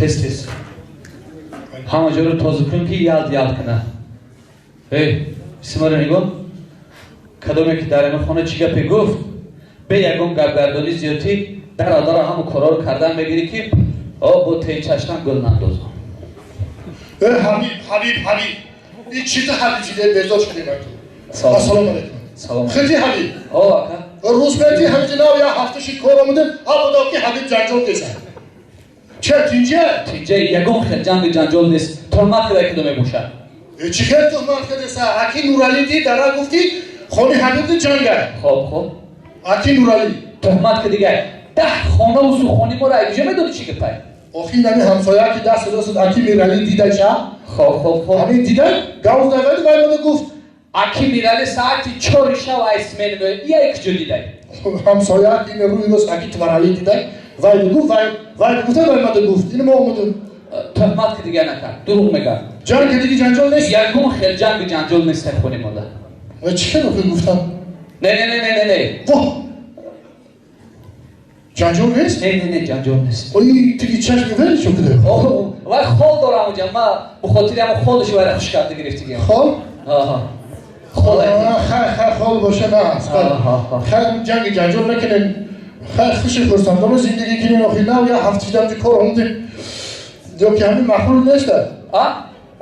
تست همه جا رو تازه کن که یاد کنه بسم الله نگم کدومی که در این خانه چی گپی گفت به یکم گردانی زیادی در آدار همه کارا رو کردن بگیری که با تی چشتن گل نندازم حبیب این چیز حبیب چیده بزار شدیم سلام علیکم سلام خیلی حبیب آقا روز بیتی حبیب جناب یا هفتشی کار آمده آبادا که حبیب جنجال کسن چه تینجه یکم خیلی جنجال نیست تهمت کده کدومی بوشه چی خیلی تهمت کده سا اکی نورالی دی درها گفتی خانی حبیب دی جنگه خب اکی نورالی تهمت که دیگه 10 خانه و سوخانی ما را ایجا میدونی چی که پای آخی نمی همسایه که دست اکی میرالی دیده چه؟ خب همین دیده؟ گاوز نویدی باید مده گفت اکی میرالی ساعتی 4 شب ایسمین میده یک جو دیده همسایه که این روی روز اکی تورالی دیده وای گفت وای گفته باید مده گفت اینو ما آمدون تهمت که دیگه نکرد دروغ میگم جنگ که دیگه جنجال نیست؟ یکم خیلی جنگ جنجال نیست خونی ماده و چی که گفتم؟ نه جنجال نیست؟ نه جنجال نیست اوی دیگه چشم ولی شو کده وای خال دارم اونجا ما بخاطری همه خالش برای خوش کرده گرفتی خال؟ خال باشه نه خیلی جنگ جنجال نکنن خیلی خوشی خورستم دارم زندگی کنین آخی نه یا هفته دیدم که کار آمده دیو که همین محلول نشته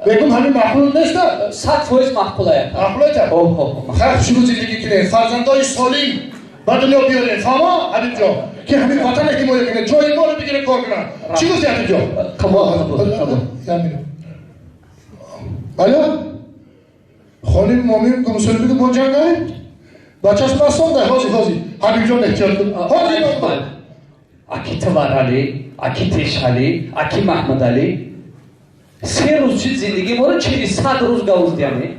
بگم همین محلول نشته 100% محلوله محلوله تا خیلی خوشی رو زندگی کنین فرزندای سالیم به دنیا بیارین فهمه حبیب جان که همین وطن حمایت کنه جای ما رو بگیره کار کنن چی گفتی حبیب جان؟ الو خانم مامین گمسولی بگو با جنگ نهیم بچهش بستان ده حاضی حبیب جان احتیاط کن اکی توار علی اکی تیش علی اکی محمد علی 3 روز چیز زندگی ما رو 400 روز گاوز دیمی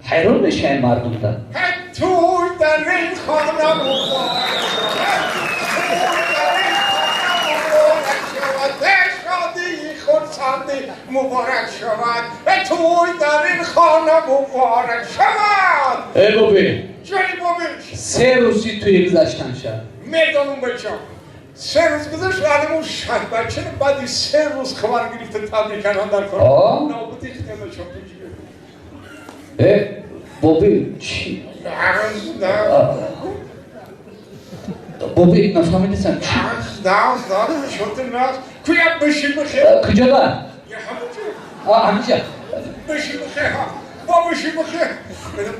حیران بشه این مردم ده توی در این خانه مبارک شود توی در این خانه مبارک شود ای بابی جانی بابی 3 روزی توی گذشتن شد میدانم بچم 3 روز گذشت آدمون شد بچه بعدی 3 روز خبر گرفته تبریک کردن در کار نابودی خیلی شد بابی چی؟ نه بابی نفهمیدیسم چی؟ نه شده نه کجا بشی بخیر کجا با؟ همینجا بشی بخیر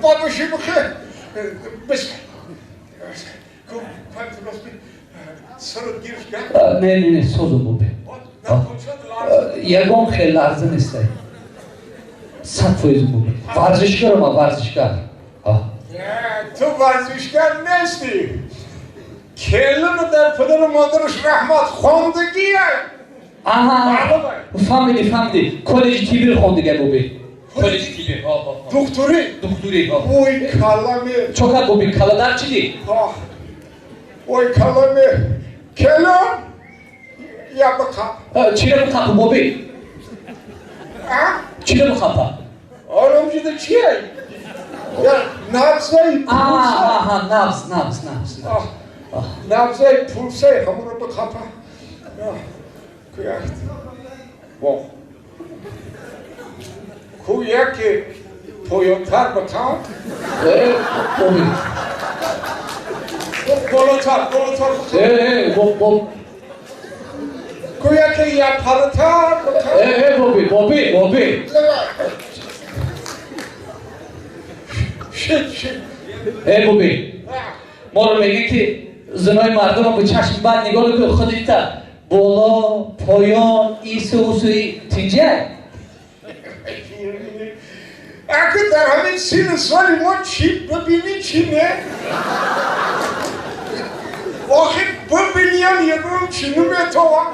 با بشی بخیر بس کو پنت راستی سرت گیرش کرد نه سوزو بابی یکم خیلی لرزه نیسته 100% بابی ورزشکار تو ورزشگر نیستی کلین در پدر و مادرش رحمت خواندگیه فهمیدی کالج تیبی خوندگه بابی کالج تیبی دکتوری اوی کلمه چوکا بابی کلا در چی دی؟ اوی کلمه کلین یا بخواب چی رو بخواب بابی؟ چی رو بخواب؟ آرام جده چیه؟ یا نبزای نبز نبزای پولسه همون رو بخواب کویاکت کویاکی پویونتر بخواب بابی بولوتر بخواب کویاکی یا پرتر بخواب بابی شد بابی ما رو میگه که زنای مردم هم به چشم بد نگاه که خودی تا بالا پایان ایسوی تینجه اگه در همین سین سالی ما چی ببینی چی نه؟ آخه ببینیم یکم چی نمیتوان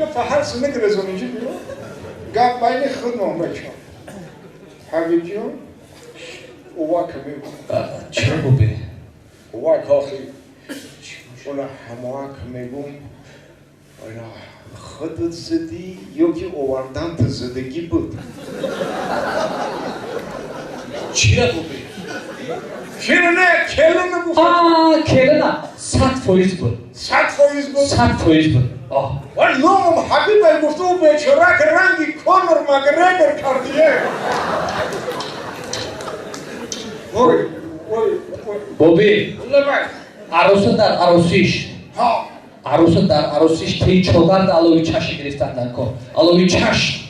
گفت هر سنه که رزونی چی بیرون گفت بین خود نام بچه حبیب جون اوه کمی بود چرا ببینی؟ اوه کاخی اونا همه کمی بود اونا خودت زدی یا که اووردن تا زدگی بود چرا ببینی؟ چرا نه؟ کلین بود کلین 100% بود 100% فویز بود 100% بود ولی نامم حبیب گفته او بیچاره که رنگی کنر مگرگر کردیه بابی عروس در عروسیش عروس در عروسیش تی چوگرد علوی چشم گرفتن در کار علوی چشم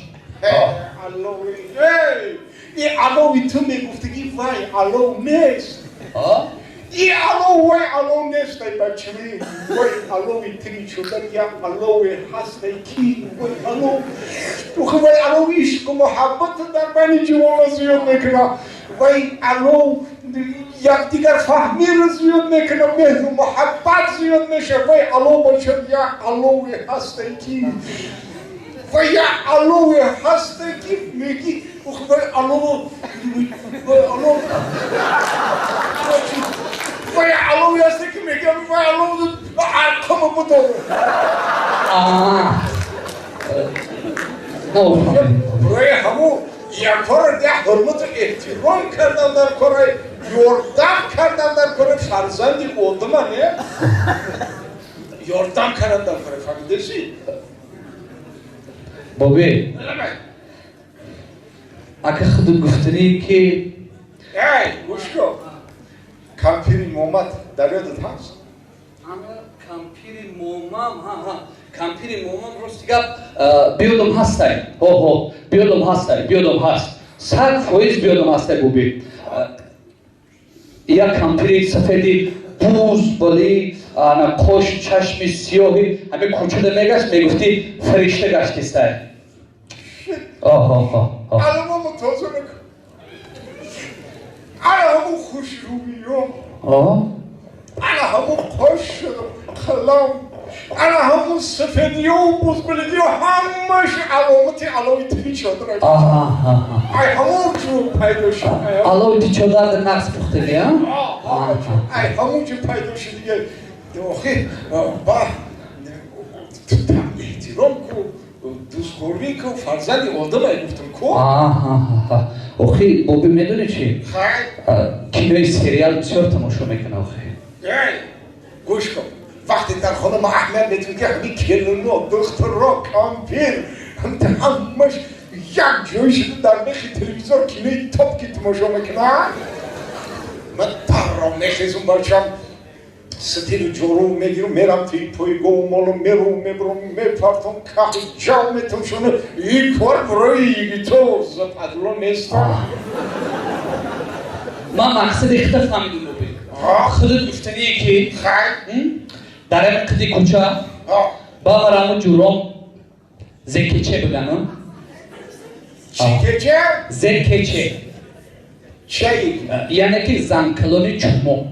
این علوی تو میگفتگی وای علو نیست این علو وای علو نیست ای بچه می وای علوی تری شده یا علوی هست ای کی وای علو تو خب وای علوی عشق و محبت در بین جوان زیاد میکنه وای علو یکدیگر فهمی رو زیاد میکنه مهر و محبت زیاد میشه وای علو باشد یا علوی هست ای کی وای علوی هست ای کی میگی وای علو وای علوی هست ای کی میگی وای علو کم بودو برای همون یک کار ده حرمت احترام کردن در کار یاردم کردن در کار فرزندی بودم نه یاردم کردن در کار فهمیدی بابی اگه خود گفتنی که ای گوش کن کمپیر محمد در یادت هست کمپیر مومم کمپیر مومم راستی گپ بیادم هستای بیادم هست 100% بیادم هستای بوبی یا کمپیر سفیدی بوز بلی قوش چشم سیاهی همه کوچه میگشت میگفتی فرشته گشتی استای الان ما تازه نکن الان همون خوش روییم الان همون قش خلام الان همون سفیدی و بزبلگی و همش علامتی علوی تری شده ای همون جو پیدا شد علوی تری شده در نقص پختگی ای همون جو پیدا شد دیگه داخل با احترام کو دوستگوری کو فرزندی آدم ای گفتم کو آخی بابی میدونی چی؟ کینوی سریال بسیار تماشا میکنه آخی گوش کن وقتی در خانه ما احمد میتونی که همین کلین و دختر را کامپیر همش یک جایی شده در مخی تلویزیون کینوی تاپ که تماشا میکنه من در را میخیزم بچم ستیل جورو میگیرم میرم توی پایگاه مالو میبرم میپرتم که جا میتونم شونه این کار برای یکی تو زبادلو نیستم من مقصد اخته فهمیدم بابی خودت گفتنیه که در این قدی کوچه با مرامو جورم زکیچه بگنم چیکه؟ زکیچه چه؟ یعنی که زنکلونی چومو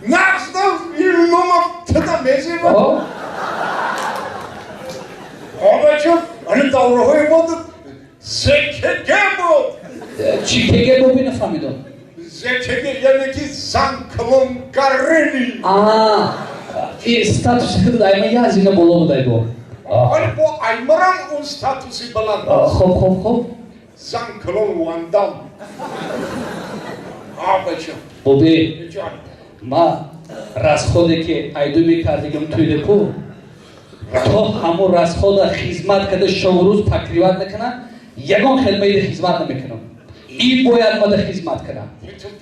نقص این نوم تدا میزی با بچه این دوره های بود زکیگه بود چیکه بابی نفهمیدم زکیگه یعنی که زنکلون گرینی این ستاتوسی که دایما یازینه بالا بودای با ولی با ایمرم اون ستاتوسی بلند خوب زنکلون واندم بچه بابی ما رسخوده که ایدو میکردیم توی دکو تو همون رسخوده خدمت کده شو روز تقریبات نکنه یگان خدمت خدمت نمیکنم این باید ما در خدمت کنم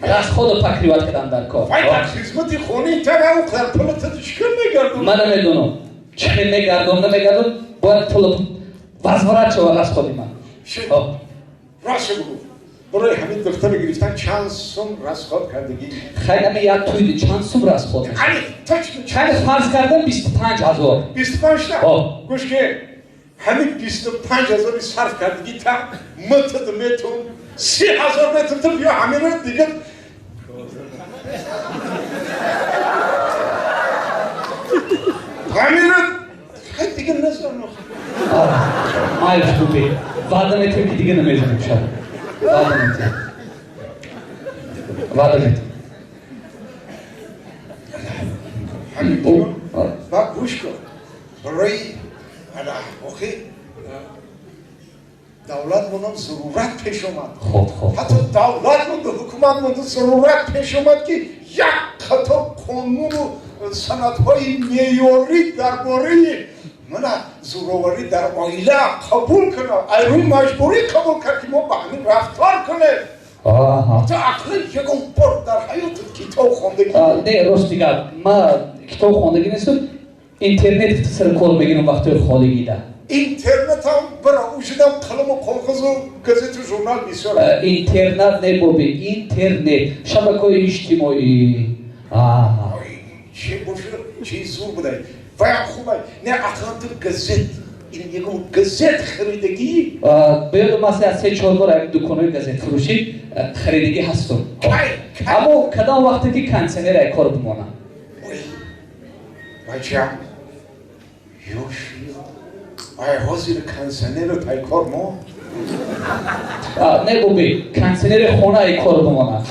رسخوده تقریبات کردن در کار وای در خدمتی خونی تره او پلت تشکر میگردم من نمیدونم چه نمیگردم باید پلت وزورت شو رسخودی من راست بگو برای همین دختر گرفتن چند سوم رسخود کردگی خیلی همه یک تویدی چند سوم رسخود خیلی فرض کردم 25,000 25 نه گوش که همین 25,000 صرف کردگی تا متد میتون 30,000 متر تو بیا همین رو دیگه همین رو خیلی دیگه نظر مایش بوبی وعده میتونم که دیگه نمیزنم شد وعده میتونم با گوش کن برای آخی دولت منم ضرورت پیش آمد حتی دولت من حکومت من ضرورت پیش آمد که یک خطا قانون و санадҳои меъёрӣ дар бораи мана зӯроварӣ дар оила қабул кунад, айрӯи маҷбурӣ қабул кард ки мо ба ҳамин рафтор кунем. تو عقلی یکم بار در حیاتت کتاب خوندگی؟ نه راست میگم من کتاب خوندگی نیستم اینترنت سر کار میگیرم وقتی خالگی ده اینترنت هم برای اوشیدم قلم و کاغذ و گازت و ژورنال بسیار اینترنت نه بابی اینترنت شبکه‌های اجتماعی چه باشه چه زور بوده وای خوبه نه اصلا تو گازت این یکم گازت خریدگی بیاد مثلا از 3-4 بار یک دکان‌های گازت فروشی خریدگی هستم اما کدام وقتی که کنسنر کار بمانم بچه یوشی آیا حاضر کنسنر تای کار ما؟ نه بابی کنسنر خونه ای کار بمانم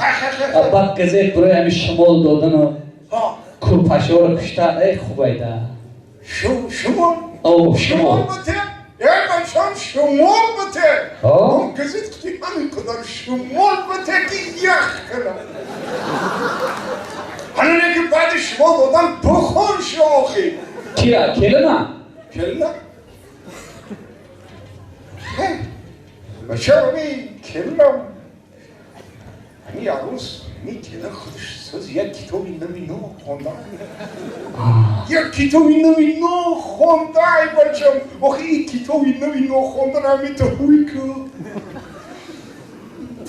بعد گازت برای همین شمال دادن و کورپشه ها رو کشتن ای خوبه ده شمال؟ شمال بته؟ بچه‌ام شمال بته اون گازت که همین کدام شمال بته که یخ کنم هنونه که بعد شمال دادن بخون شاخی کیا؟ کلنا؟ کلنا؟ بچه ببین کلنا همین عروس همین کلنا خودش ساز یک کتابی نمی نو خونده یک کتابی نمی نو خونده ای بچه‌م آخه این کتابی نمی نو خونده همین تو هوی که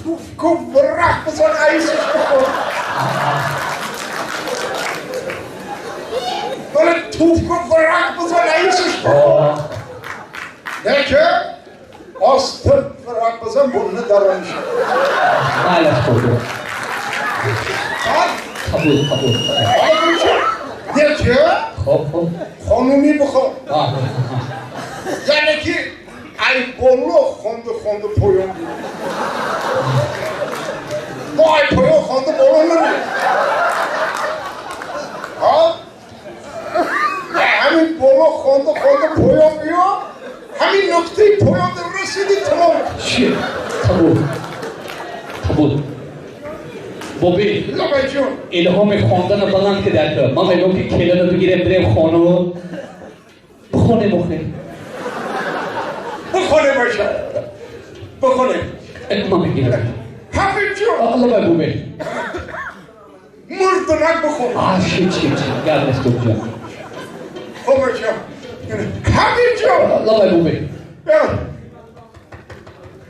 توف کن برق بزن عیزش بخون ولی توف کن برق بزن عیزش بخون نه که آستر برق بزن بلنه دران شد بله خوبه قبول نه که خوب خانومی بخون یعنی که ای بالا خونده پایان ما ای پایان خونده بالا نمید همین بالا خونده پایان بیا همین نقطه پایان رسیدی تمام چیه؟ قبول بابی الهام خواندن بلند که در کار من میگم که کلن رو بگیرم بریم خانه و بخونه من بگیرم همین جون الله بای بوبی مردنک بخون چی گرد است کب جان همین جون الله بای بوبی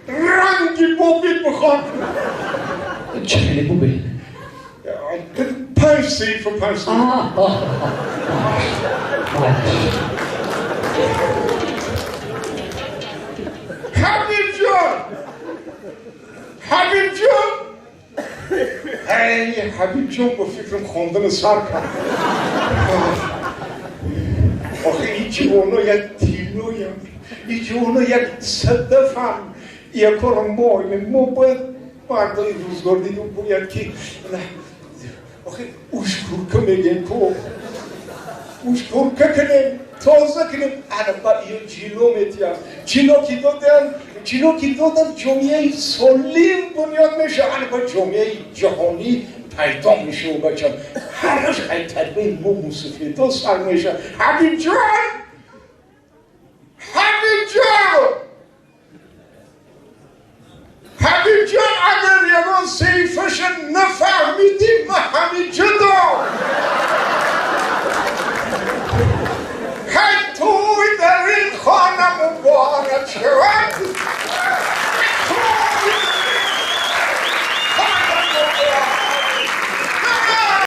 رنگی بوبی بخون چه خیلی بوبی 5 صفر 5 صفر حبیب جان با فکرم خواندن سر کرد آخه این جوانا یک تیلویم این جوانا یک صدفم یک کار ما باید مردای روزگار دیدم باید که آخه اوشکورکه میگیم که اوشکورکه کنیم تازه کنیم با این جیلو میتیم جیلو که دادن جامعه سالم بنیاد میشه با جامعه جهانی پیدا میشه و بچم همش ای تربیه ما موسیقی دو سر میشه حبیب جان